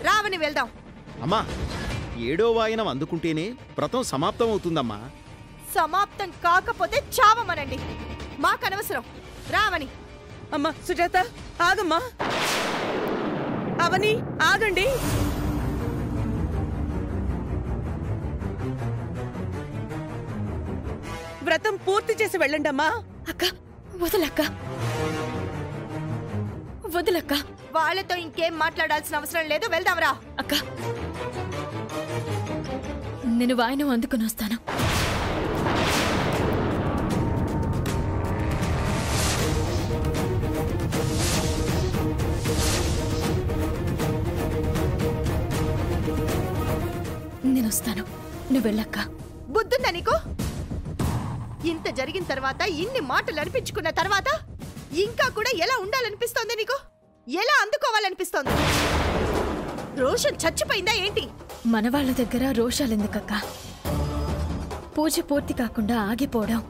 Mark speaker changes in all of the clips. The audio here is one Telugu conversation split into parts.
Speaker 1: రావని వెళ్దాం.
Speaker 2: అమ్మా, 7వ వాయనం అందుకుంటేనే వ్రతం సమాప్తం అవుతుందమ్మా.
Speaker 1: సమాప్తం కాకపోతే చావమనండి, మాకనవసరం. రావని.
Speaker 3: అమ్మా సుజాత, ఆగమ్మా. అవని, ఆగండి. వ్రతం పూర్తి చేసి వెళ్ళండమ్మా.
Speaker 4: అక్క వదలక్క, వదలక్క.
Speaker 1: వాళ్ళతో ఇంకేం మాట్లాడాల్సిన అవసరం లేదు, వెళ్దాంరా.
Speaker 4: అక్క నేను వాయనం అందుకుని వస్తాను. నేను వస్తాను, నువ్వు వెళ్ళక్క.
Speaker 1: బుద్ధుందా నీకు? ఇంత జరిగిన తర్వాత, ఇన్ని మాటలు అనిపించుకున్న తర్వాత ఇంకా కూడా ఎలా ఉండాలనిపిస్తోంది నీకు? ఎలా అందుకోవాలనిపిస్తోంది? రోషన్ చచ్చిపోయిందా ఏంటి?
Speaker 4: మన వాళ్ళ దగ్గర రోషాలెందుకక్క? పూజ పూర్తి కాకుండా ఆగిపోవడం,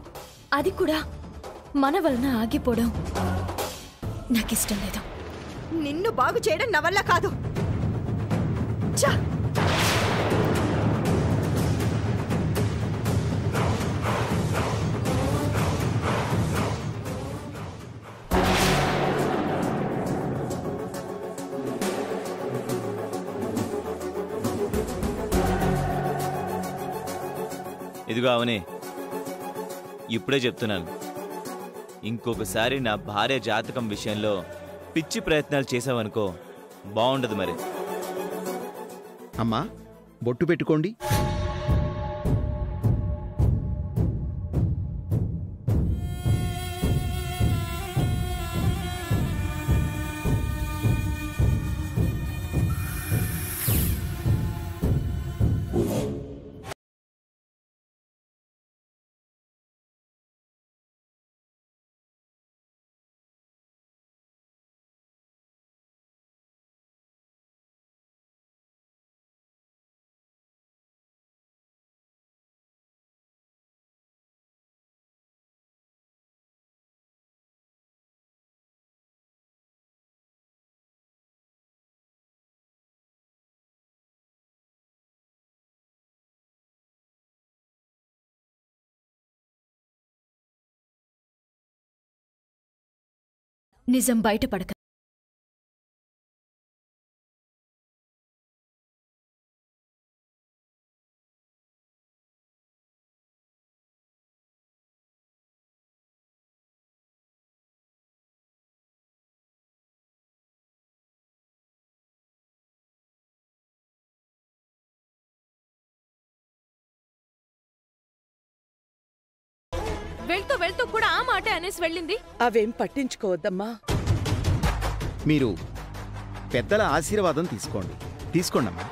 Speaker 4: అది కూడా మన వలన ఆగిపోవడం నాకిష్టం లేదు.
Speaker 1: నిన్ను బాగు చేయడం నా వల్ల కాదు. ఛ!
Speaker 5: ఇదిగో అవని, ఇప్పుడే చెప్తున్నాను, ఇంకొకసారి నా భార్య జాతకం విషయంలో పిచ్చి ప్రయత్నాలు చేసావనుకో బాగుండదు. మరి
Speaker 2: అమ్మా, బొట్టు పెట్టుకోండి.
Speaker 4: నిజం బయటపడక.
Speaker 6: వెళ్తూ వెళ్తూ కూడా ఆ మాట అనేసి వెళ్ళింది.
Speaker 3: అవేం పట్టించుకోవద్దమ్మా.
Speaker 2: మీరు పెద్దల ఆశీర్వాదం తీసుకోండి. తీసుకోండమ్మా.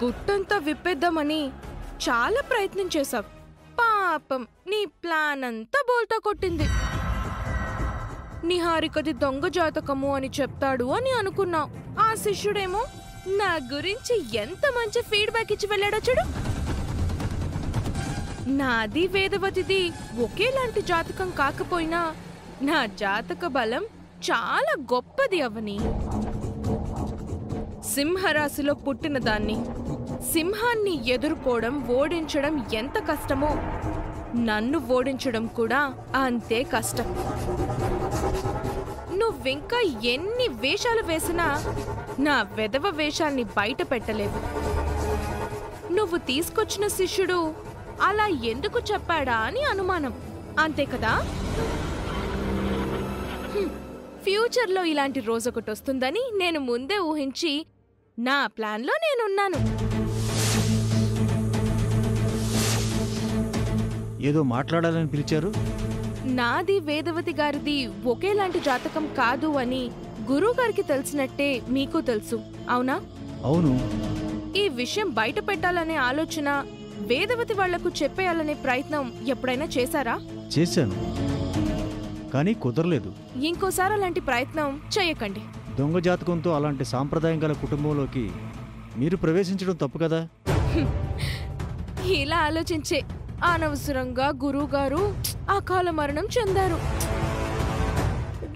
Speaker 6: గుట్టంతా విప్పేద్దామని చాలా ప్రయత్నం చేశావు. పాపం నీ ప్లాన్ అంతా బోల్తా కొట్టింది. నిహారికది దొంగ జాతకము అని చెప్తాడు అని అనుకున్నావు. ఆ శిష్యుడేమో నా గురించి ఎంత మంచి ఫీడ్బ్యాక్ ఇచ్చి వెళ్ళాడో చూడు. నాది వేదవతిది ఒకేలాంటి జాతకం కాకపోయినా నా జాతక బలం చాలా గొప్పది. అవని సింహరాశిలో పుట్టిన దాన్ని. సింహాన్ని ఎదుర్కోవడం, ఓడించడం ఎంత కష్టమో నన్ను ఓడించడం కూడా అంతే కష్టం. నువ్వింకా ఎన్ని వేషాలు వేసినా నా వెధవ వేషాల్ని బయట పెట్టలేవు. నువ్వు తీసుకొచ్చిన శిష్యుడు అలా ఎందుకు చెప్పాడా అని అనుమానం, అంతే కదా? ఫ్యూచర్లో ఇలాంటి రోజొకటి వస్తుందని నేను ముందే ఊహించి నా ప్లాన్లో నేనున్నాను.
Speaker 7: ఏదో మాట్లాడాలని పిలిచారు.
Speaker 6: నాది వేదవతి గారిది ఒకేలాంటి జాతకం కాదు అని గురువు గారికి తెలిసినట్టే మీకు తెలుసు, అవునా?
Speaker 7: అవును.
Speaker 6: ఈ విషయం బయట పెట్టాలనే ఆలోచన వేదవతి వాళ్లకు చెప్పేయాలనే ప్రయత్నం ఎప్పుడైనా చేశారా?
Speaker 7: చేశాను, కానీ కుదరలేదు.
Speaker 6: ఇంకోసారి అలాంటి ప్రయత్నం చేయకండి.
Speaker 7: దొంగ జాతకంతో అలాంటి సాంప్రదాయం గల కుటుంబంలోకి మీరు ప్రవేశించడం తప్పు కదా.
Speaker 6: ఇలా ఆలోచించే అనవసరంగా గురువుగారు అకాల మరణం చెందారు.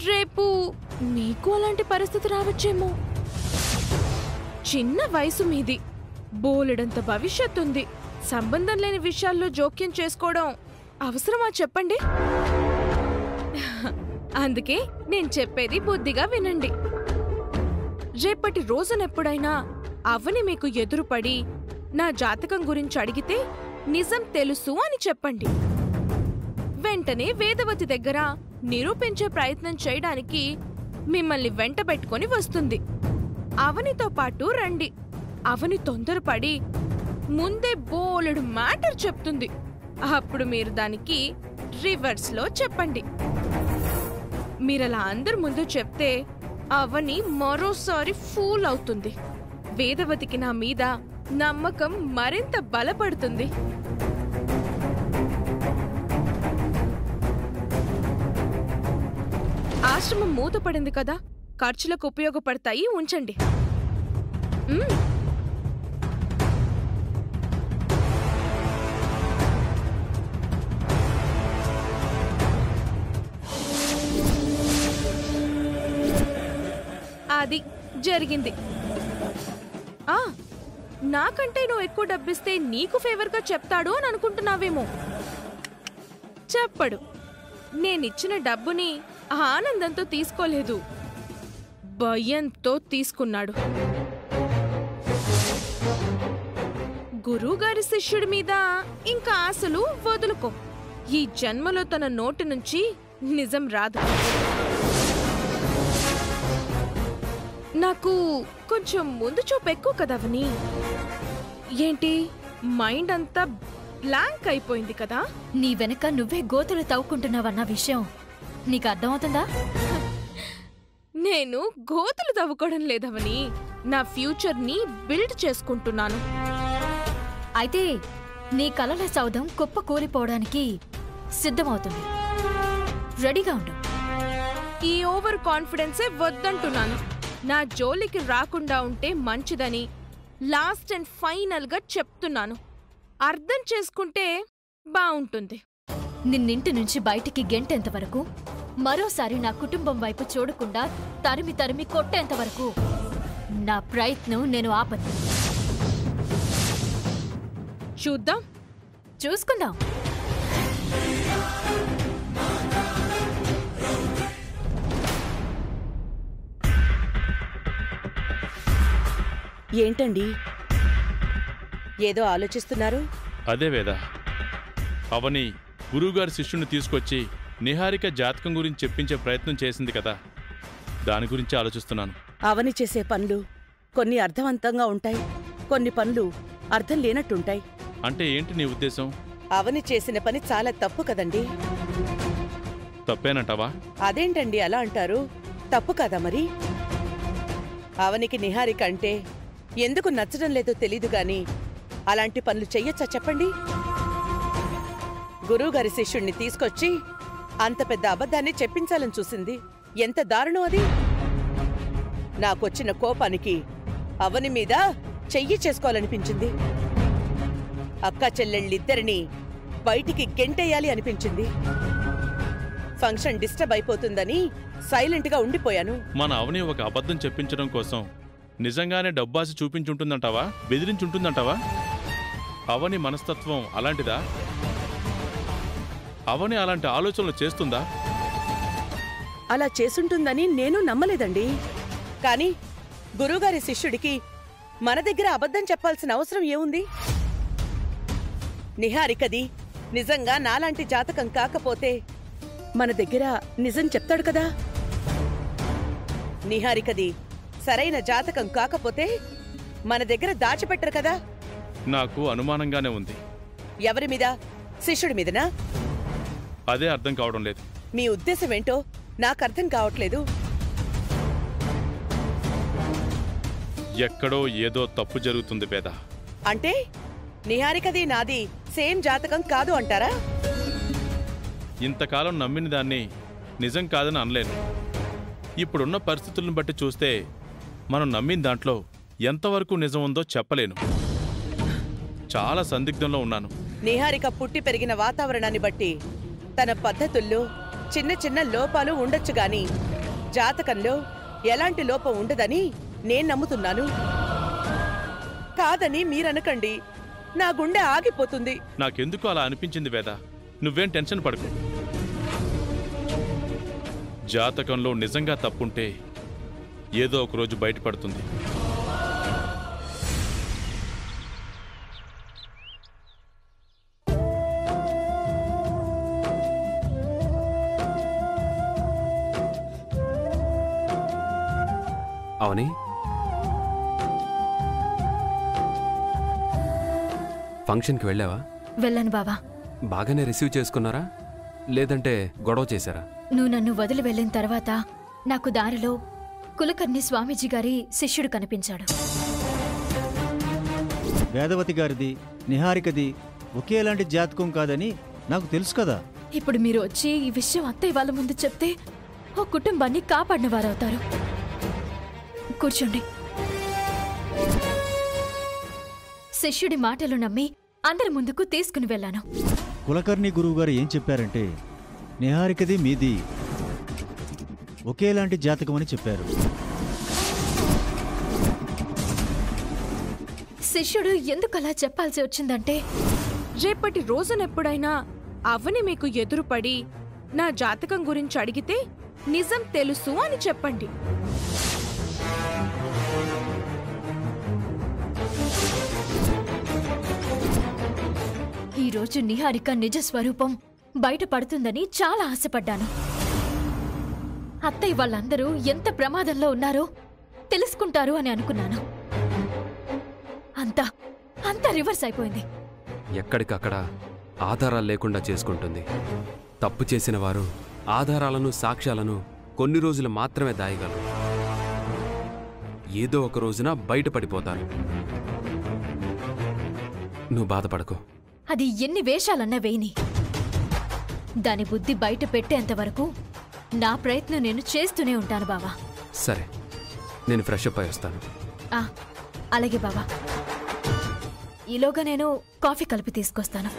Speaker 6: రేపు మీకు అలాంటి పరిస్థితి రావచ్చేమో. చిన్న వయసు మీది, బోలెడంత భవిష్యత్తుంది. సంబంధం లేని విషయాల్లో జోక్యం చేసుకోవడం అవసరమా చెప్పండి? అందుకే నేను చెప్పేది బుద్ధిగా వినండి. రేపటి రోజునెప్పుడైనా అవని మీకు ఎదురుపడి నా జాతకం గురించి అడిగితే నిజం తెలుసు అని చెప్పండి. వెంటనే వేదవతి దగ్గర నిరూపించే ప్రయత్నం చేయడానికి మిమ్మల్ని వెంట పెట్టుకొని వస్తుంది. అవనితో పాటు రండి. అవని తొందరపడి ముందే బోలెడు మ్యాటర్ చెప్తుంది. అప్పుడు మీరు దానికి రివర్స్లో చెప్పండి. మీరలా అందరి ముందు చెప్తే అవని మరోసారి ఫూల్ అవుతుంది. వేదవతికి నా మీద నమ్మకం మరింత బలపడుతుంది. ఆశ్రమం మూతపడింది కదా, ఖర్చులకు ఉపయోగపడతాయి, ఉంచండి. అది జరిగింది. నాకంటే నువ్వు ఎక్కువ డబ్బిస్తే నీకు ఫేవర్గా చెప్తాడు అని అనుకుంటున్నావేమో. చెప్పడు. నేనిచ్చిన డబ్బుని ఆనందంతో తీసుకోలేదు, భయంతో తీసుకున్నాడు. గురువుగారి శిష్యుడి మీద ఇంకా ఆశలు వదులుకో. ఈ జన్మలో తన నోటి నుంచి నిజం రాదు. నాకు కొంచెం ముందు చూపు ఎక్కువ కదవని. ఏంటి మైండ్ అంతా బ్లాంక్ అయిపోయింది కదా?
Speaker 4: నీ వెనక నువ్వే గోతులు తవ్వుకుంటున్నావన్న విషయం నీకు అర్థమవుతుందా?
Speaker 6: నేను గోతులు తవ్వుకోవడం లేదవని, నా ఫ్యూచర్ని బిల్డ్ చేసుకుంటున్నాను.
Speaker 4: అయితే నీ కలల సౌధం కుప్ప కూలిపోవడానికి సిద్ధమవుతుంది. రెడీగా ఉండు.
Speaker 6: ఈ ఓవర్ కాన్ఫిడెన్సే వద్దంటున్నాను. నా జోలికి రాకుండా ఉంటే మంచిదని లాస్ట్ అండ్ ఫైనల్ గా చెప్తున్నాను. అర్థం చేసుకుంటే బావుంటుంది.
Speaker 4: నిన్నింటి నుంచి బయటికి గెంటేంత వరకు, మరోసారి నా కుటుంబం వైపు చూడకుండా తరిమి తరిమి కొట్టేంత వరకు నా ప్రయత్నం నేను ఆపను.
Speaker 6: చూద్దాం,
Speaker 4: చూసుకుందాం.
Speaker 3: ఏంటండి ఏదో ఆలోచిస్తున్నారు?
Speaker 8: అదే వేద, అవని గురువుగారి శిష్యుని తీసుకొచ్చి నిహారిక జాతకం గురించి చెప్పించే ప్రయత్నం చేసింది కదా, దాని గురించి ఆలోచిస్తున్నాను.
Speaker 3: అవని చేసే పనులు కొన్ని అర్థవంతంగా ఉంటాయి, కొన్ని పనులు అర్థం లేనట్టుంటాయి.
Speaker 8: అంటే ఏంటి నీ ఉద్దేశం?
Speaker 3: అవని చేసిన పని చాలా తప్పు కదండి.
Speaker 8: తప్పేనంటావా?
Speaker 3: అదేంటండి అలా అంటారు? తప్పు కదా మరి. అవనికి నిహారిక అంటే ఎందుకు నచ్చడం లేదో తెలీదు గాని అలాంటి పనులు చెయ్యొచ్చా చెప్పండి? గురువుగారి శిష్యుణ్ణి తీసుకొచ్చి అంత పెద్ద అబద్ధాన్ని చెప్పించాలని చూసింది. ఎంత దారుణం అది! నాకొచ్చిన కోపానికి అవని మీద చెయ్యి చేసుకోవాలనిపించింది. అక్కా చెల్లెళ్ళిద్దరినీ బయటికి గెంటేయాలి అనిపించింది. ఫంక్షన్ డిస్టర్బ్ అయిపోతుందని సైలెంట్గా ఉండిపోయాను.
Speaker 8: మన అవని ఒక అబద్ధం చెప్పించడం కోసం నిజంగానే డబ్బాసి చూపించుంటుందంటావా, బెదిరించుంటుందంటావా? అవని మనస్తత్వం అలాంటిదా? అవని అలాంటి ఆలోచనలు చేస్తుందా?
Speaker 3: అలా చేసుంటుందని నేను నమ్మలేదండి. కాని గురువుగారి శిష్యుడికి మన దగ్గర అబద్ధం చెప్పాల్సిన అవసరం ఏముంది? నిహారికది నిజంగా నాలాంటి జాతకం కాకపోతే మన దగ్గర నిజం చెప్తాడు కదా. నిహారికది సరైన జాతకం కాకపోతే మన దగ్గర దాచిపెట్టరు కదా.
Speaker 8: నాకు అనుమానంగానే ఉంది.
Speaker 3: ఎవరి మీద? శిష్యుడి మీదనా?
Speaker 8: అదే అర్థం కావడం లేదు.
Speaker 3: మీ ఉద్దేశమేంటో నాకర్థం కావట్లేదు.
Speaker 8: ఎక్కడో ఏదో తప్పు జరుగుతుంది వేద.
Speaker 3: అంటే నిహారికది నాది సేమ్ జాతకం కాదు అంటారా?
Speaker 8: ఇంతకాలం నమ్మిన దాన్ని నిజం కాదని అనలేను. ఇప్పుడున్న పరిస్థితులను బట్టి చూస్తే మనం నమ్మిన దాంట్లో ఎంతవరకు నిజం ఉందో చెప్పలేను. చాలా సందిగ్ధంలో ఉన్నాను.
Speaker 3: నిహారిక పుట్టి పెరిగిన వాతావరణాన్ని బట్టి తన పద్ధతుల్లో చిన్న చిన్న లోపాలు ఉండొచ్చు గాని జాతకంలో ఎలాంటి లోపం ఉండదని నేను నమ్ముతున్నాను. కాదని మీరనకండి, నా గుండె ఆగిపోతుంది.
Speaker 8: నాకెందుకు అలా అనిపించింది వేద. నువ్వేం టెన్షన్ పడకు. జాతకంలో నిజంగా తప్పుంటే ఏదో ఒకరోజు బయటపడుతుంది.
Speaker 9: అవని, ఫంక్షన్కి వెళ్ళావా?
Speaker 4: వెళ్ళను బావా.
Speaker 9: బాగానే రిసీవ్ చేసుకున్నారా లేదంటే గొడవ చేశారా?
Speaker 4: నువ్వు నన్ను వదిలి వెళ్ళిన తర్వాత నాకు దారిలో కులకర్ణి స్వామీజీ గారి శిష్యుడు కనిపించాడు.
Speaker 7: వేదవతి గారిది నిహారికది ఒకేలాంటి జాతకం కాదని నాకు తెలుసు కదా.
Speaker 4: ఇప్పుడు మీరు వచ్చి ఈ విషయం అత్తయ్య వాళ్ళ ముందు చెప్తే ఓ కుటుంబాన్ని కాపాడిన వారవుతారు. కూర్చోండి. శిష్యుడి మాటలు నమ్మి అందరి ముందుకు తీసుకుని వెళ్ళాను.
Speaker 7: కులకర్ణి గురువు గారు ఏం చెప్పారంటే నిహారికది మీది ఒకేలాంటి జాతకం అని చెప్పారు.
Speaker 4: శిష్యుడు ఎందుకలా చెప్పాల్సి వచ్చిందంటే,
Speaker 6: రేపటి రోజునెప్పుడైనా అవని మీకు ఎదురుపడి నా జాతకం గురించి అడిగితే నిజం తెలుసు అని చెప్పండి.
Speaker 4: ఈరోజు నిహారిక నిజ స్వరూపం బయటపడుతుందని చాలా ఆశపడ్డాను. అత్తయ్య వాళ్ళందరూ ఎంత ప్రమాదంలో ఉన్నారో తెలుసుకుంటారు అని అనుకున్నాను. అంతా రివర్స్ అయిపోయింది.
Speaker 9: ఎక్కడికక్కడ ఆధారాలు లేకుండా చేసుకుంటుంది. తప్పు చేసిన వారు ఆధారాలను సాక్ష్యాలను కొన్ని రోజులు మాత్రమే దాయగలరు. ఏదో ఒక రోజున బయటపడిపోతారు. నువ్వు బాధపడకు.
Speaker 4: అది ఎన్ని వేషాలన్నా వేయని, దాని బుద్ధి బయట పెట్టేంతవరకు నా ప్రయత్నం నేను చేస్తూనే ఉంటాను బావా.
Speaker 9: సరే, నేను ఫ్రెష్ అప్ అయి వస్తాను.
Speaker 4: అలాగే బావా. ఈలోగా నేను కాఫీ కలిపి తీసుకొస్తాను.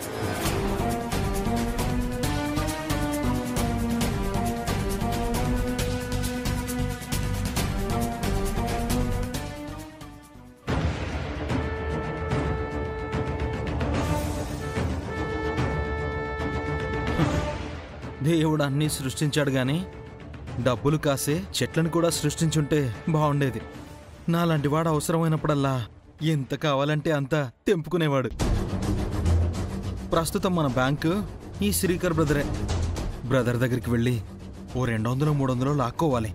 Speaker 2: దేవుడు అన్నీ సృష్టించాడు గాని డబ్బులు కాసే చెట్లను కూడా సృష్టించుంటే బాగుండేది. నాలాంటి వాడు అవసరమైనప్పుడల్లా ఎంత కావాలంటే అంత తెంపుకునేవాడు. ప్రస్తుతం మన బ్యాంకు ఈ శ్రీకర్ బ్రదరే. బ్రదర్ దగ్గరికి వెళ్ళి ఓ 200-300 లాక్కోవాలి.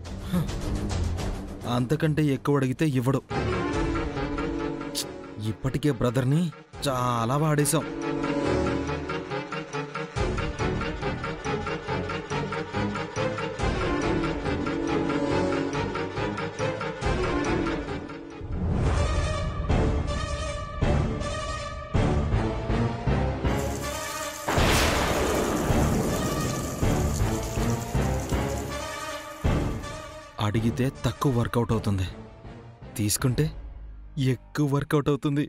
Speaker 2: అంతకంటే ఎక్కువ అడిగితే ఇవ్వడు. ఇప్పటికే బ్రదర్ని చాలా వాడేశాం. అడిగితే తక్కువ వర్కౌట్ అవుతుంది, తీసుకుంటే ఎక్కువ వర్కౌట్ అవుతుంది.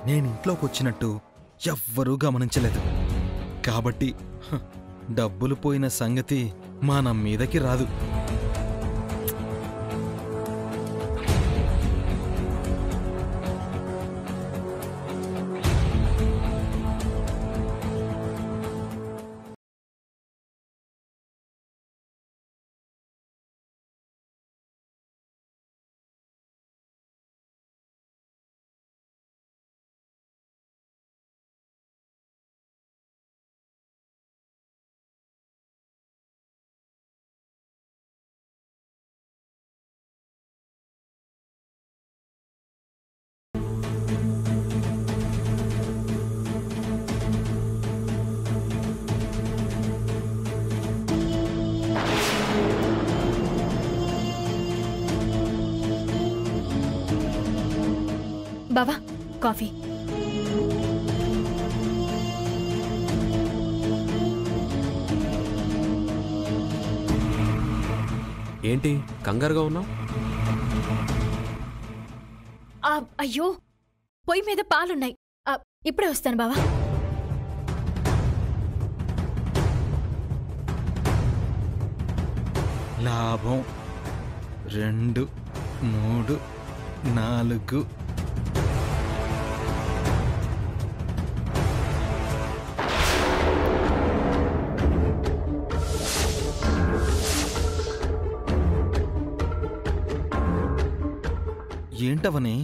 Speaker 2: నేను ఇంట్లోకి వచ్చినట్టు ఎవ్వరూ గమనించలేదు. కాబట్టి డబ్బులు పోయిన సంగతి మన మీదకి రాదు.
Speaker 4: బావా, కాఫీ.
Speaker 9: ఏంటి కంగారుగా ఉన్నావు?
Speaker 4: అయ్యో, పొయ్యి మీద పాలున్నాయి. ఇప్పుడే వస్తాను బావా.
Speaker 2: లాభం 2 3 4. ఏంటవని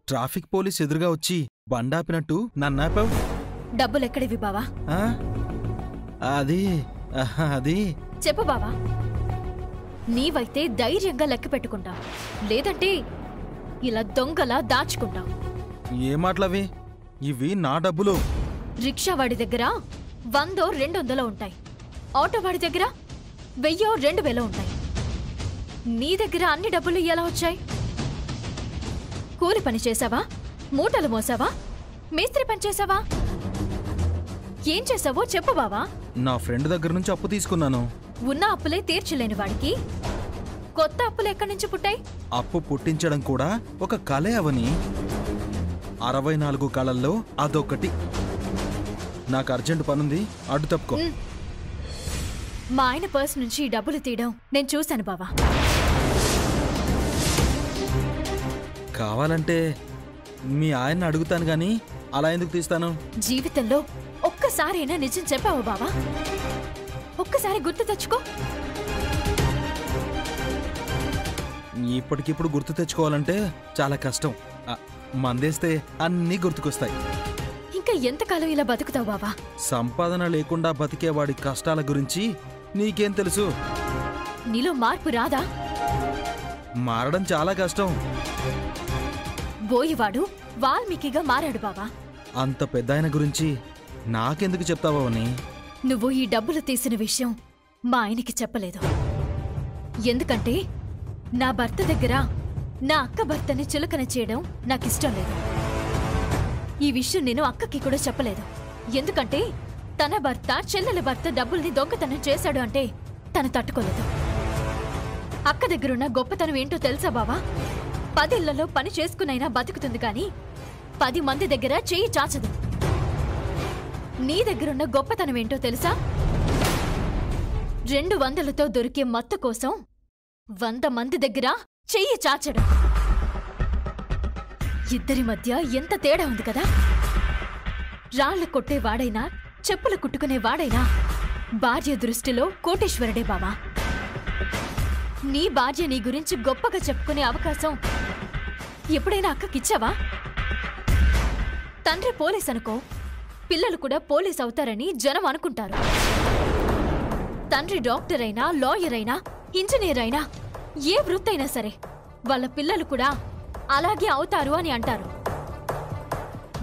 Speaker 2: ట్రాఫిక్ పోలీస్ ఎదురుగా వచ్చి బండాపినట్టు నన్నాపావు?
Speaker 4: డబ్బులెక్కడివి బావా?
Speaker 2: అది
Speaker 4: చెప్పు బావా. నీవైతే ధైర్యంగా లెక్క పెట్టుకుంటావు, లేదంటే ఇలా దొంగలా దాచుకుంటావు.
Speaker 2: ఏ మాటలవి? ఇవి నా డబ్బులు.
Speaker 4: రిక్షావాడి దగ్గర 100 200 ఉంటాయి, ఆటోవాడి దగ్గర 1000 2000 ఉంటాయి. నీ దగ్గర అన్ని డబ్బులు ఎలా వచ్చాయి? కూలి పని చేసావా? మూటలు మోసావా? మేస్త్రి పని చేసావా? ఏం చేసావో చెప్పు బావా.
Speaker 2: నా ఫ్రెండ్ దగ్గర నుంచి అప్పు తీసుకున్నాను.
Speaker 4: ఉన్న అప్పులే తీర్చలేని వాడికి కొత్త అప్పులు ఎక్కడి నుంచి పుట్టాయి?
Speaker 2: అప్పు పుట్టించడం కూడా ఒక కళే అవని. 64 కళల్లో అదొకటి. నాకు అర్జెంట్ పనుంది, అడ్డు తప్పుకో.
Speaker 4: మా ఆయన పర్స్ నుంచి డబ్బులు తీయడం నేను చూశాను బావా.
Speaker 2: కావాలంటే మీ ఆయన్ని అడుగుతాను గాని అలా ఎందుకు తీస్తాను?
Speaker 4: జీవితంలో ఒక్కసారైనా నిజం చెప్పావు బావా? ఒక్కసారి గుర్తు తెచ్చుకో.
Speaker 2: ఇప్పటికిప్పుడు గుర్తు తెచ్చుకోవాలంటే చాలా కష్టం. మందేస్తే అన్నీ గుర్తుకొస్తాయి.
Speaker 4: ఇంకా ఎంతకాలం ఇలా బతుకుతావు బావా?
Speaker 2: సంపాదన లేకుండా బతికేవాడి కష్టాల గురించి నీకేం తెలుసు?
Speaker 4: నీలో మార్పు రాదా?
Speaker 2: మారడం చాలా కష్టం.
Speaker 4: బోయివాడు వాల్మీకిగా మారాడు బావా.
Speaker 2: అంత పెద్దాయన గురించి నాకెందుకు చెప్తావని?
Speaker 4: నువ్వు ఈ డబ్బులు తీసిన విషయం మా ఆయనకి చెప్పలేదు. ఎందుకంటే నా భర్త దగ్గర నా అక్క భర్తని చులకన చేయడం నాకిష్టం లేదు. ఈ విషయం నేను అక్కకి కూడా చెప్పలేదు. ఎందుకంటే తన భర్త చెల్లెల భర్త డబ్బుల్ని దొంగతనం చేశాడు అంటే తను తట్టుకోలేదు. అక్క దగ్గరున్న గొప్పతనం ఏంటో తెలుసా బావా? 10 ఇళ్లలో పని చేసుకునైనా బతుకుతుంది కానీ 10 మంది దగ్గర చెయ్యి చాచదు. నీ దగ్గరున్న గొప్పతనం ఏంటో తెలుసా? 200లతో దొరికే మత్తు కోసం 100 మంది దగ్గర చెయ్యి చాచడం. ఇద్దరి మధ్య ఎంత తేడా ఉంది కదా? రాళ్లు కొట్టేవాడైనా చెప్పులు కుట్టుకునేవాడైనా భార్య దృష్టిలో కోటీశ్వరుడే బావా. నీ భార్య నీ గురించి గొప్పగా చెప్పుకునే అవకాశం ఎప్పుడైనా అక్కకిచ్చావా? తండ్రి పోలీస్ అనుకో, పిల్లలు కూడా పోలీస్ అవుతారని జనం అనుకుంటారు. తండ్రి డాక్టర్ అయినా, లాయర్ అయినా, ఇంజనీర్ అయినా, ఏ వృత్తైనా సరే వాళ్ళ పిల్లలు కూడా అలాగే అవుతారు అని అంటారు.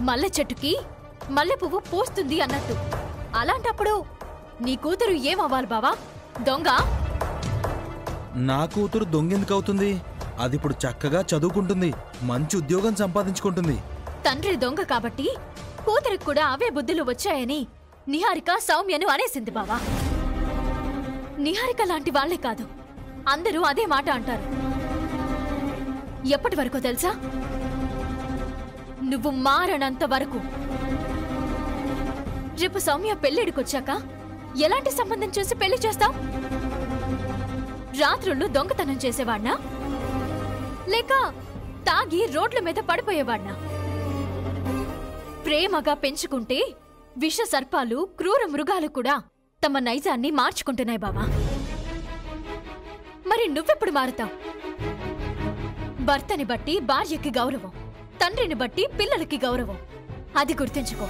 Speaker 4: మల్లె చెట్టుకి మల్లె పువ్వు పూస్తుంది అన్నట్టు. అలాంటప్పుడు నీ కూతురు ఏమవ్వాలి బావా? దొంగ?
Speaker 2: నా కూతురు దొంగెందుకవుతుంది? అదిప్పుడు చక్కగా చదువుకుంటుంది, మంచి ఉద్యోగం సంపాదించుకుంటుంది.
Speaker 4: తండ్రి దొంగ కాబట్టి కూతురికి కూడా అవే బుద్ధులు వచ్చాయని నిహారిక సౌమ్యను అనేసింది బావా. నిహారిక లాంటి వాళ్లే కాదు, అందరూ అదే మాట అంటారు. ఎప్పటి వరకు తెలుసా? నువ్వు మారనంత వరకు. రేపు సౌమ్య పెళ్ళిడికొచ్చాక ఎలాంటి సంబంధం చూసి పెళ్లి చేస్తావు? రాత్రుళ్ళు దొంగతనం చేసేవాడ్నా లేక తాగి రోడ్ల మీద పడిపోయేవాడ్నా? ప్రేమగా పెంచుకుంటే విష సర్పాలు క్రూర మృగాలు కూడా తమ నైజాన్ని మార్చుకుంటున్నాయి బావా. మరి నువ్వెప్పుడు మారుతావు? భర్తని బట్టి భార్యకి గౌరవం, తండ్రిని బట్టి పిల్లలకి గౌరవం. అది గుర్తుంచుకో.